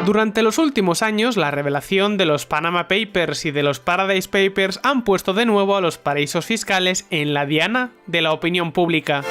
Durante los últimos años, la revelación de los Panama Papers y de los Paradise Papers han puesto de nuevo a los paraísos fiscales en la diana de la opinión pública.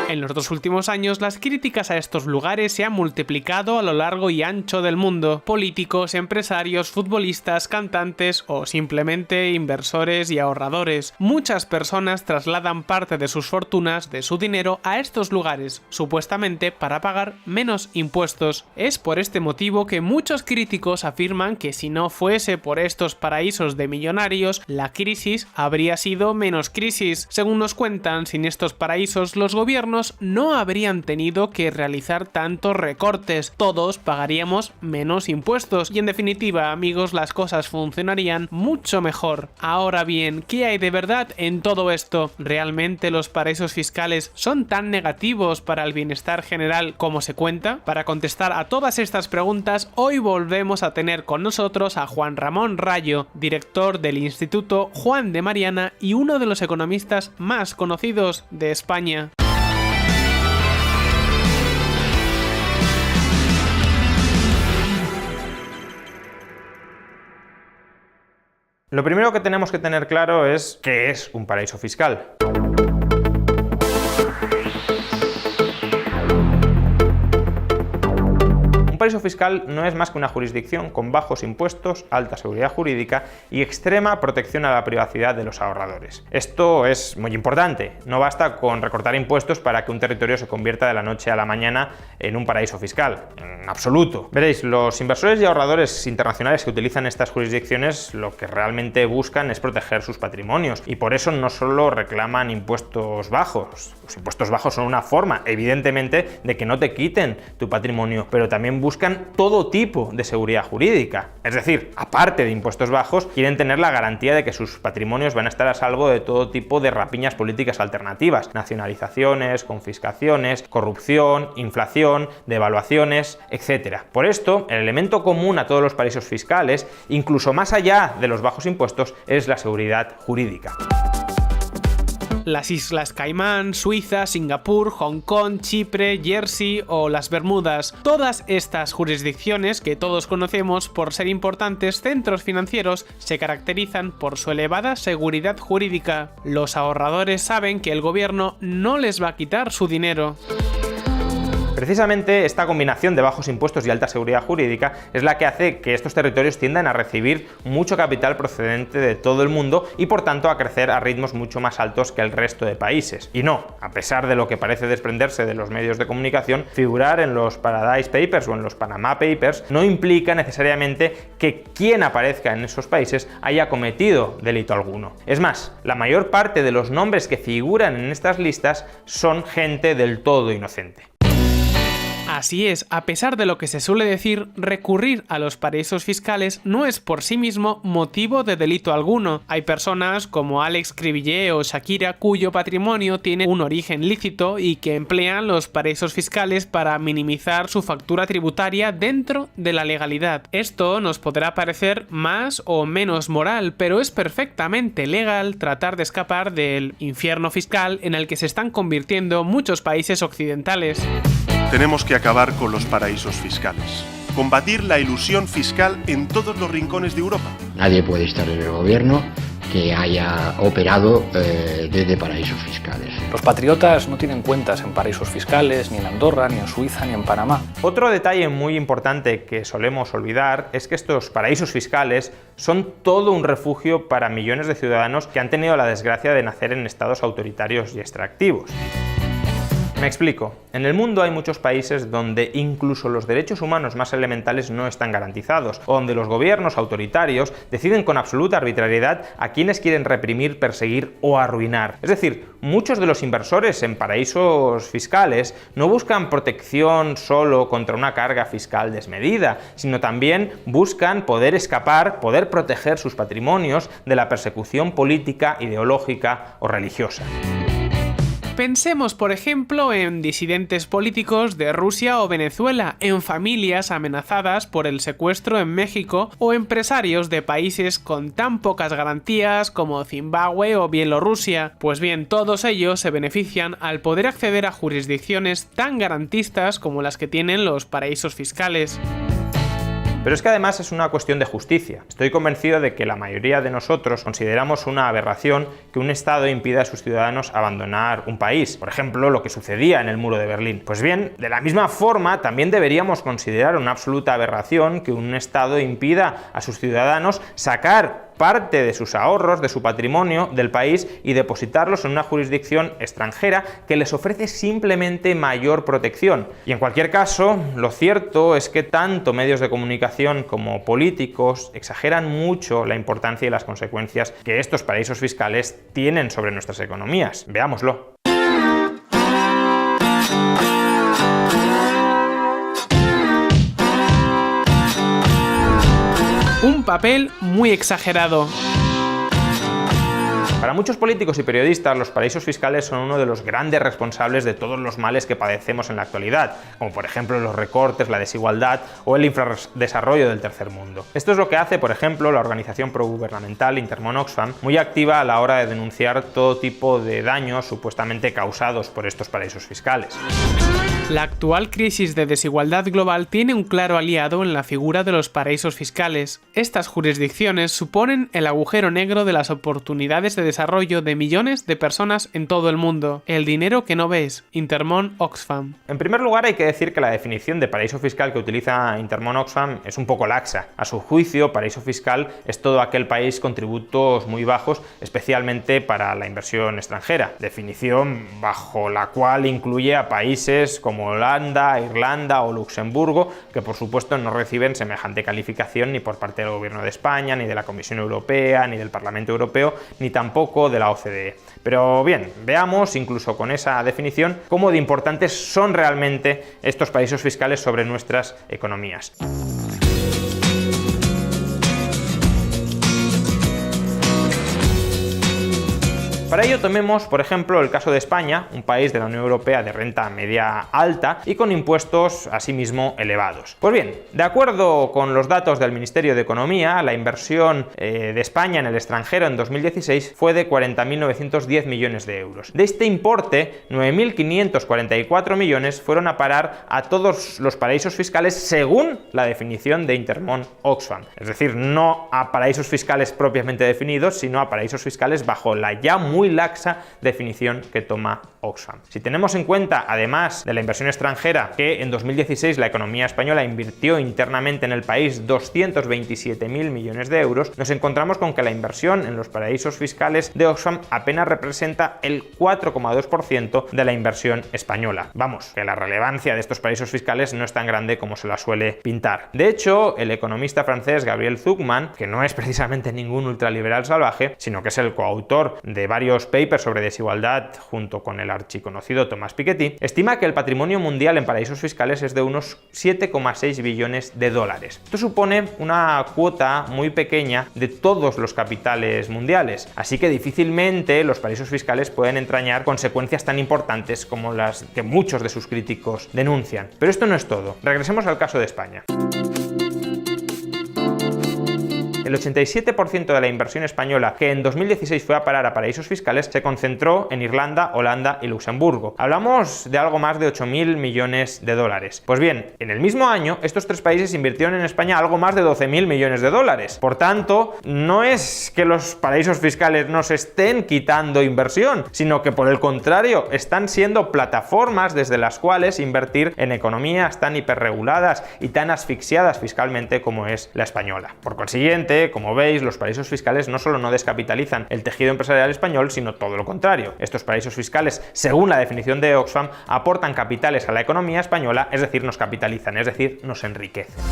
En los 2 últimos años, las críticas a estos lugares se han multiplicado a lo largo y ancho del mundo. Políticos, empresarios, futbolistas, cantantes o simplemente inversores y ahorradores. Muchas personas trasladan parte de sus fortunas, de su dinero, a estos lugares, supuestamente para pagar menos impuestos. Es por este motivo que muchos críticos afirman que si no fuese por estos paraísos de millonarios, la crisis habría sido menos crisis. Según nos cuentan, sin estos paraísos, los gobiernos no habrían tenido que realizar tantos recortes, todos pagaríamos menos impuestos y en definitiva, amigos, las cosas funcionarían mucho mejor. Ahora bien, ¿qué hay de verdad en todo esto? ¿Realmente los paraísos fiscales son tan negativos para el bienestar general como se cuenta? Para contestar a todas estas preguntas, hoy volvemos a tener con nosotros a Juan Ramón Rayo, director del Instituto Juan de Mariana y uno de los economistas más conocidos de España. Lo primero que tenemos que tener claro es qué es un paraíso fiscal. Un paraíso fiscal no es más que una jurisdicción con bajos impuestos, alta seguridad jurídica y extrema protección a la privacidad de los ahorradores. Esto es muy importante. No basta con recortar impuestos para que un territorio se convierta de la noche a la mañana en un paraíso fiscal. En absoluto. Veréis, los inversores y ahorradores internacionales que utilizan estas jurisdicciones lo que realmente buscan es proteger sus patrimonios y por eso no solo reclaman impuestos bajos. Los impuestos bajos son una forma, evidentemente, de que no te quiten tu patrimonio, pero también buscan todo tipo de seguridad jurídica. Es decir, aparte de impuestos bajos, quieren tener la garantía de que sus patrimonios van a estar a salvo de todo tipo de rapiñas políticas alternativas, nacionalizaciones, confiscaciones, corrupción, inflación, devaluaciones, etc. Por esto, el elemento común a todos los paraísos fiscales, incluso más allá de los bajos impuestos, es la seguridad jurídica. Las Islas Caimán, Suiza, Singapur, Hong Kong, Chipre, Jersey o las Bermudas. Todas estas jurisdicciones que todos conocemos por ser importantes centros financieros se caracterizan por su elevada seguridad jurídica. Los ahorradores saben que el gobierno no les va a quitar su dinero. Precisamente esta combinación de bajos impuestos y alta seguridad jurídica es la que hace que estos territorios tiendan a recibir mucho capital procedente de todo el mundo y por tanto a crecer a ritmos mucho más altos que el resto de países. Y no, a pesar de lo que parece desprenderse de los medios de comunicación, figurar en los Paradise Papers o en los Panama Papers no implica necesariamente que quien aparezca en esos países haya cometido delito alguno. Es más, la mayor parte de los nombres que figuran en estas listas son gente del todo inocente. Así es, a pesar de lo que se suele decir, recurrir a los paraísos fiscales no es por sí mismo motivo de delito alguno. Hay personas como Alex Cribillé o Shakira cuyo patrimonio tiene un origen lícito y que emplean los paraísos fiscales para minimizar su factura tributaria dentro de la legalidad. Esto nos podrá parecer más o menos moral, pero es perfectamente legal tratar de escapar del infierno fiscal en el que se están convirtiendo muchos países occidentales. Tenemos que acabar con los paraísos fiscales. Combatir la ilusión fiscal en todos los rincones de Europa. Nadie puede estar en el gobierno que haya operado desde paraísos fiscales. Los patriotas no tienen cuentas en paraísos fiscales, ni en Andorra, ni en Suiza, ni en Panamá. Otro detalle muy importante que solemos olvidar es que estos paraísos fiscales son todo un refugio para millones de ciudadanos que han tenido la desgracia de nacer en estados autoritarios y extractivos. Me explico. En el mundo hay muchos países donde incluso los derechos humanos más elementales no están garantizados, o donde los gobiernos autoritarios deciden con absoluta arbitrariedad a quienes quieren reprimir, perseguir o arruinar. Es decir, muchos de los inversores en paraísos fiscales no buscan protección solo contra una carga fiscal desmedida, sino también buscan poder escapar, poder proteger sus patrimonios de la persecución política, ideológica o religiosa. Pensemos, por ejemplo, en disidentes políticos de Rusia o Venezuela, en familias amenazadas por el secuestro en México o empresarios de países con tan pocas garantías como Zimbabue o Bielorrusia. Pues bien, todos ellos se benefician al poder acceder a jurisdicciones tan garantistas como las que tienen los paraísos fiscales. Pero es que además es una cuestión de justicia. Estoy convencido de que la mayoría de nosotros consideramos una aberración que un Estado impida a sus ciudadanos abandonar un país. Por ejemplo, lo que sucedía en el muro de Berlín. Pues bien, de la misma forma, también deberíamos considerar una absoluta aberración que un Estado impida a sus ciudadanos sacar parte de sus ahorros, de su patrimonio del país y depositarlos en una jurisdicción extranjera que les ofrece simplemente mayor protección. Y en cualquier caso, lo cierto es que tanto medios de comunicación como políticos exageran mucho la importancia y las consecuencias que estos paraísos fiscales tienen sobre nuestras economías. Veámoslo. Un papel muy exagerado. Para muchos políticos y periodistas, los paraísos fiscales son uno de los grandes responsables de todos los males que padecemos en la actualidad, como por ejemplo los recortes, la desigualdad o el infradesarrollo del tercer mundo. Esto es lo que hace, por ejemplo, la organización progubernamental Intermon Oxfam, muy activa a la hora de denunciar todo tipo de daños supuestamente causados por estos paraísos fiscales. La actual crisis de desigualdad global tiene un claro aliado en la figura de los paraísos fiscales. Estas jurisdicciones suponen el agujero negro de las oportunidades de desarrollo de millones de personas en todo el mundo. El dinero que no ves. Intermon Oxfam. En primer lugar, hay que decir que la definición de paraíso fiscal que utiliza Intermon Oxfam es un poco laxa. A su juicio, paraíso fiscal es todo aquel país con tributos muy bajos, especialmente para la inversión extranjera. Definición bajo la cual incluye a países como Holanda, Irlanda o Luxemburgo, que por supuesto no reciben semejante calificación ni por parte del Gobierno de España, ni de la Comisión Europea, ni del Parlamento Europeo, ni tampoco de la OCDE. Pero bien, veamos, incluso con esa definición, cómo de importantes son realmente estos paraísos fiscales sobre nuestras economías. Para ello tomemos, por ejemplo, el caso de España, un país de la Unión Europea de renta media alta y con impuestos asimismo elevados. Pues bien, de acuerdo con los datos del Ministerio de Economía, la inversión de España en el extranjero en 2016 fue de 40.910 millones de euros. De este importe, 9.544 millones fueron a parar a todos los paraísos fiscales según la definición de Intermon Oxfam. Es decir, no a paraísos fiscales propiamente definidos, sino a paraísos fiscales bajo la ya muy laxa definición que toma Oxfam. Si tenemos en cuenta, además de la inversión extranjera, que en 2016 la economía española invirtió internamente en el país 227.000 millones de euros, nos encontramos con que la inversión en los paraísos fiscales de Oxfam apenas representa el 4,2% de la inversión española. Vamos, que la relevancia de estos paraísos fiscales no es tan grande como se la suele pintar. De hecho, el economista francés Gabriel Zucman, que no es precisamente ningún ultraliberal salvaje, sino que es el coautor de varios papers sobre desigualdad junto con el archiconocido Thomas Piketty, estima que el patrimonio mundial en paraísos fiscales es de unos 7,6 billones de dólares. Esto supone una cuota muy pequeña de todos los capitales mundiales, así que difícilmente los paraísos fiscales pueden entrañar consecuencias tan importantes como las que muchos de sus críticos denuncian. Pero esto no es todo. Regresemos al caso de España. El 87% de la inversión española que en 2016 fue a parar a paraísos fiscales se concentró en Irlanda, Holanda y Luxemburgo. Hablamos de algo más de 8.000 millones de dólares. Pues bien, en el mismo año, estos tres países invirtieron en España algo más de 12.000 millones de dólares. Por tanto, no es que los paraísos fiscales nos estén quitando inversión, sino que por el contrario, están siendo plataformas desde las cuales invertir en economías tan hiperreguladas y tan asfixiadas fiscalmente como es la española. Por consiguiente, como veis, los paraísos fiscales no solo no descapitalizan el tejido empresarial español, sino todo lo contrario. Estos paraísos fiscales, según la definición de Oxfam, aportan capitales a la economía española, es decir, nos capitalizan, es decir, nos enriquecen.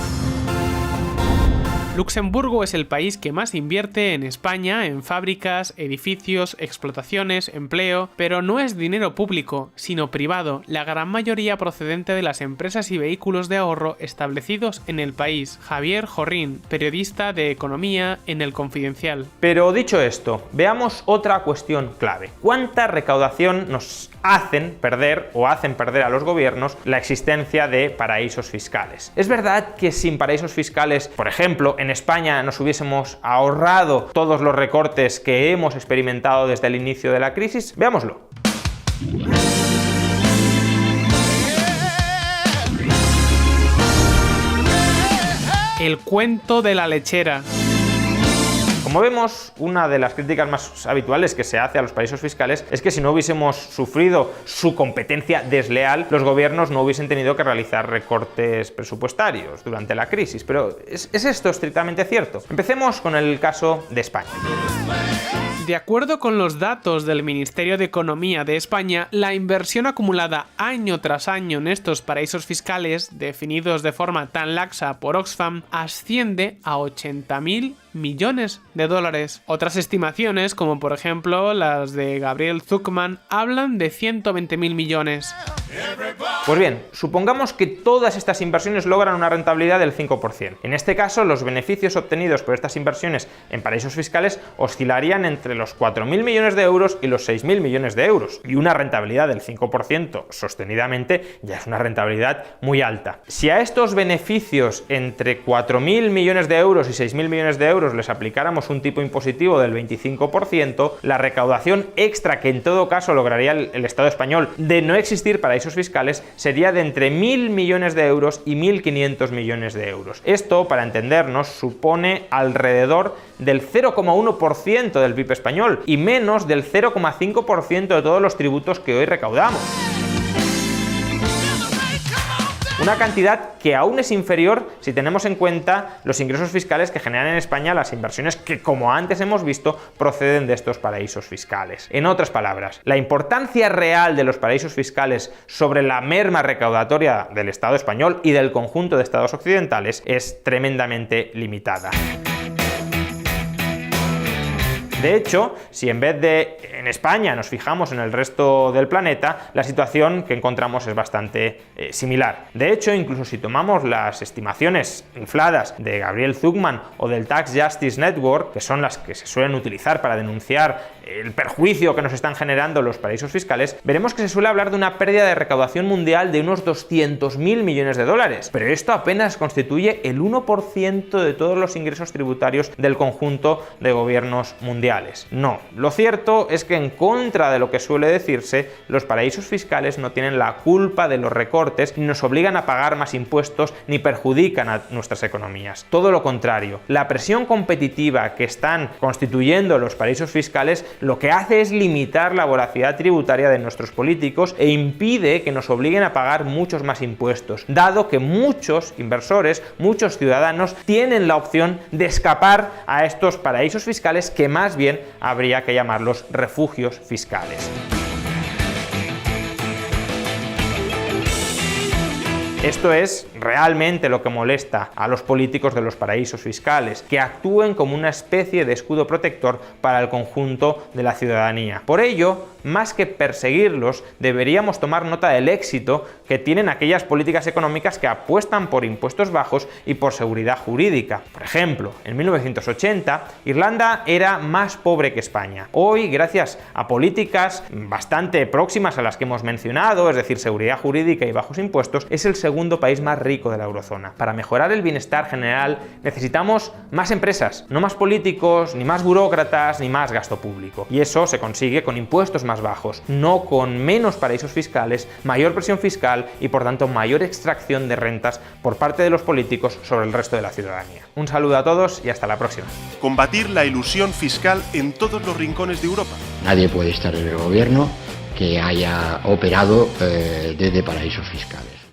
Luxemburgo es el país que más invierte en España en fábricas, edificios, explotaciones, empleo, pero no es dinero público, sino privado, la gran mayoría procedente de las empresas y vehículos de ahorro establecidos en el país. Javier Jorrín, periodista de economía en El Confidencial. Pero dicho esto, veamos otra cuestión clave. ¿Cuánta recaudación nos hacen perder a los gobiernos la existencia de paraísos fiscales? Es verdad que sin paraísos fiscales, por ejemplo, en España nos hubiésemos ahorrado todos los recortes que hemos experimentado desde el inicio de la crisis. Veámoslo. el cuento de la lechera. Como vemos, una de las críticas más habituales que se hace a los paraísos fiscales es que si no hubiésemos sufrido su competencia desleal, los gobiernos no hubiesen tenido que realizar recortes presupuestarios durante la crisis. Pero ¿es esto estrictamente cierto? Empecemos con el caso de España. De acuerdo con los datos del Ministerio de Economía de España, la inversión acumulada año tras año en estos paraísos fiscales, definidos de forma tan laxa por Oxfam, asciende a 80.000 millones de dólares. Otras estimaciones, como por ejemplo las de Gabriel Zucman, hablan de 120.000 millones. Pues bien, supongamos que todas estas inversiones logran una rentabilidad del 5%. En este caso, los beneficios obtenidos por estas inversiones en paraísos fiscales oscilarían entre los 4.000 millones de euros y los 6.000 millones de euros. Y una rentabilidad del 5% sostenidamente ya es una rentabilidad muy alta. Si a estos beneficios entre 4.000 millones de euros y 6.000 millones de euros les aplicáramos un tipo impositivo del 25%, la recaudación extra que en todo caso lograría el Estado español de no existir paraísos fiscales sería de entre 1.000 millones de euros y 1.500 millones de euros. Esto, para entendernos, supone alrededor del 0,1% del PIB español y menos del 0,5% de todos los tributos que hoy recaudamos. Una cantidad que aún es inferior si tenemos en cuenta los ingresos fiscales que generan en España las inversiones que, como antes hemos visto, proceden de estos paraísos fiscales. En otras palabras, la importancia real de los paraísos fiscales sobre la merma recaudatoria del Estado español y del conjunto de estados occidentales es tremendamente limitada. De hecho, si en vez de en España nos fijamos en el resto del planeta, la situación que encontramos es bastante similar. De hecho, incluso si tomamos las estimaciones infladas de Gabriel Zucman o del Tax Justice Network, que son las que se suelen utilizar para denunciar el perjuicio que nos están generando los paraísos fiscales, veremos que se suele hablar de una pérdida de recaudación mundial de unos 200.000 millones de dólares. Pero esto apenas constituye el 1% de todos los ingresos tributarios del conjunto de gobiernos mundiales. No, lo cierto es que en contra de lo que suele decirse, los paraísos fiscales no tienen la culpa de los recortes, ni nos obligan a pagar más impuestos, ni perjudican a nuestras economías. Todo lo contrario, la presión competitiva que están constituyendo los paraísos fiscales lo que hace es limitar la voracidad tributaria de nuestros políticos e impide que nos obliguen a pagar muchos más impuestos, dado que muchos inversores, muchos ciudadanos tienen la opción de escapar a estos paraísos fiscales que más bien habría que llamarlos refugios fiscales. Esto es realmente lo que molesta a los políticos de los paraísos fiscales, que actúen como una especie de escudo protector para el conjunto de la ciudadanía. Por ello, más que perseguirlos, deberíamos tomar nota del éxito que tienen aquellas políticas económicas que apuestan por impuestos bajos y por seguridad jurídica. Por ejemplo, en 1980, Irlanda era más pobre que España. Hoy, gracias a políticas bastante próximas a las que hemos mencionado, es decir, seguridad jurídica y bajos impuestos, es el segundo país más rico de la eurozona. Para mejorar el bienestar general necesitamos más empresas, no más políticos, ni más burócratas, ni más gasto público. Y eso se consigue con impuestos más bajos, no con menos paraísos fiscales, mayor presión fiscal y por tanto mayor extracción de rentas por parte de los políticos sobre el resto de la ciudadanía. Un saludo a todos y hasta la próxima. Combatir la elusión fiscal en todos los rincones de Europa. Nadie puede estar en el gobierno que haya operado desde paraísos fiscales.